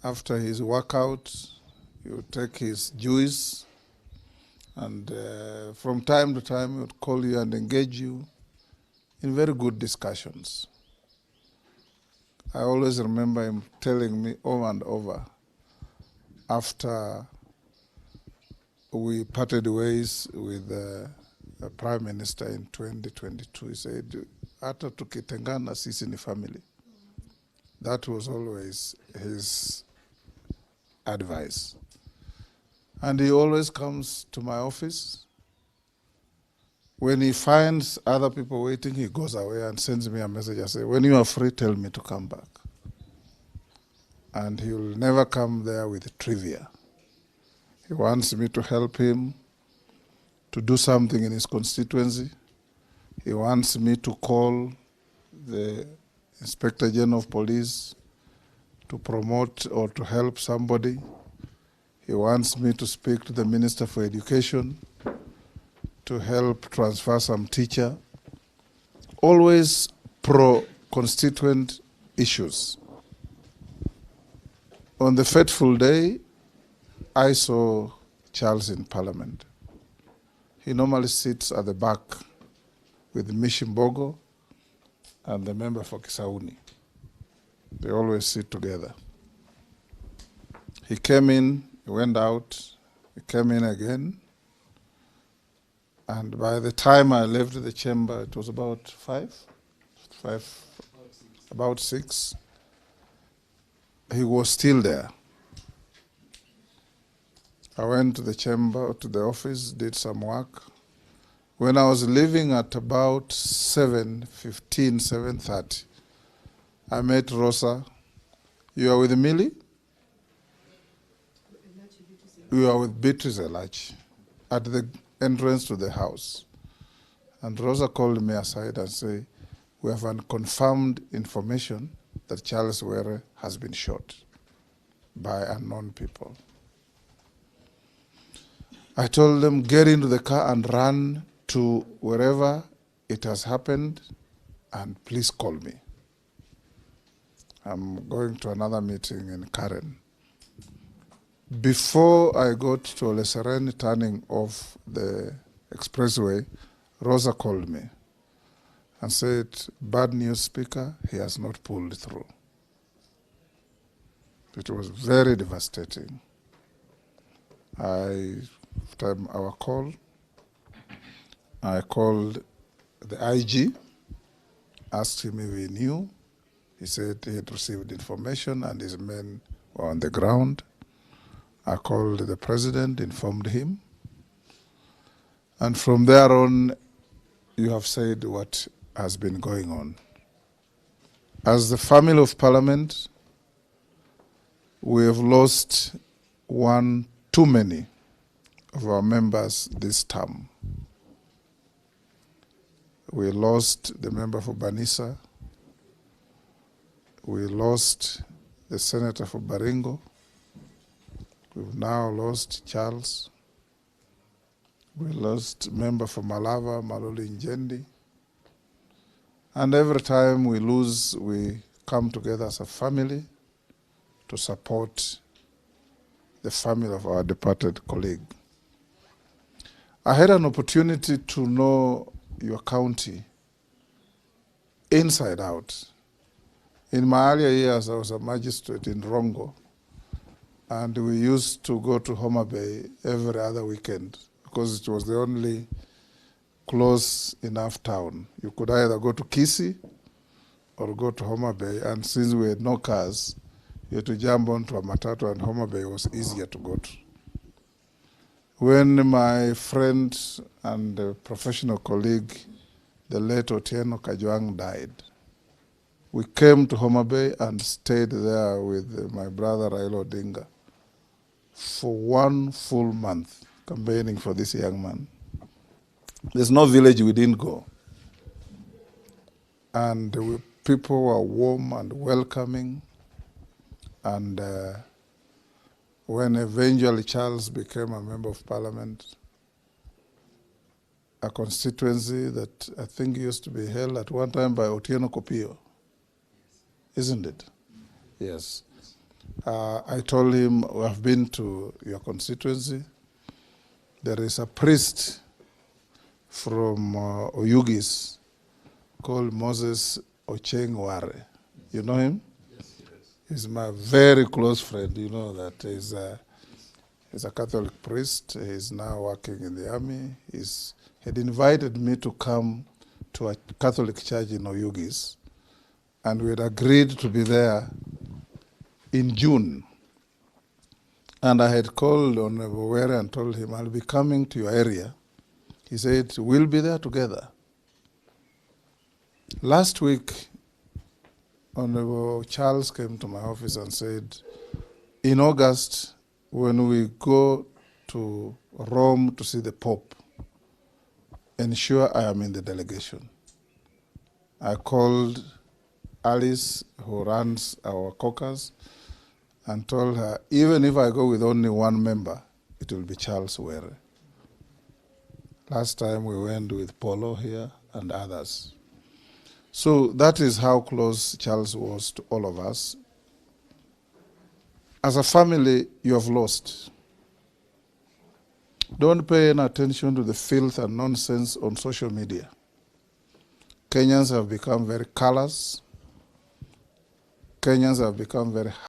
After his workout, he would take his juice, and from time to time he would call you and engage you in very good discussions. I always remember him telling me over and over, after we parted ways with the Prime Minister in 2022, he said, "Hata tukitengana sisi ni family." That was always his advice. And he always comes to my office. When he finds other people waiting, he goes away and sends me a message and says, "When you are free, tell me to come back." And he will never come there with trivia. He wants me to help him to do something in his constituency. He wants me to call the Inspector General of Police to promote or to help somebody. He wants me to speak to the Minister for Education to help transfer some teacher. Always pro-constituent issues. On the fateful day, I saw Charles in Parliament. He normally sits at the back with Mishimbogo and the member for Kisauni. They always sit together. He came in, he went out, he came in again. And by the time I left the chamber, it was about about six. He was still there. I went to the chamber, to the office, did some work. When I was leaving at about 7:15, 7:30, I met Rosa. "You are with Millie?" "You are with Beatrice Elachi," at the entrance to the house. And Rosa called me aside and said, "We have unconfirmed information that Charles Were has been shot by unknown people." I told them, "Get into the car and run to wherever it has happened, and please call me. I'm going to another meeting in Karen." Before I got to Oleseren, turning off the expressway, Rosa called me and said, "Bad news, Speaker, he has not pulled through." It was very devastating. After our call, I called the IG, asked him if he knew. He said he had received information and his men were on the ground. I called the president, informed him. And from there on, you have said what has been going on. As the family of Parliament, we have lost one too many of our members this term. We lost the member for Banisa. We lost the senator for Baringo. We've now lost Charles. We lost member for Malava, Maloli Njendi. And every time we lose, we come together as a family to support the family of our departed colleague. I had an opportunity to know your county inside out. In my earlier years, I was a magistrate in Rongo, and we used to go to Homa Bay every other weekend because it was the only close enough town. You could either go to Kisii or go to Homa Bay, and since we had no cars, you had to jump onto a matatu, and Homa Bay was easier to go to. When my friend and professional colleague, the late Otieno Kajwang, died, we came to Homa Bay and stayed there with my brother Raila Odinga for 1 full month campaigning for this young man. There's no village we didn't go. And people were warm and welcoming. And when eventually Charles became a member of Parliament, a constituency that I think used to be held at one time by Otieno Kopio, isn't it? Yes. I told him, we have been to your constituency. There is a priest from Oyugis called Moses Wetangula. You know him? Yes, yes. He's my very close friend. You know that he's a Catholic priest. He's now working in the army. He had invited me to come to a Catholic church in Oyugis, and we had agreed to be there in June. And I had called on Were and told him, I'll be coming to your area. He said, we'll be there together. Last week, Honorable Charles came to my office and said, in August, when we go to Rome to see the Pope, ensure I am in the delegation. I called Alice, who runs our caucus, and told her, even if I go with only one member, it will be Charles Were. Last time we went with Polo here and others. So that is how close Charles was to all of us. As a family, you have lost. Don't pay any attention to the filth and nonsense on social media. Kenyans have become very callous. Kenyans have become very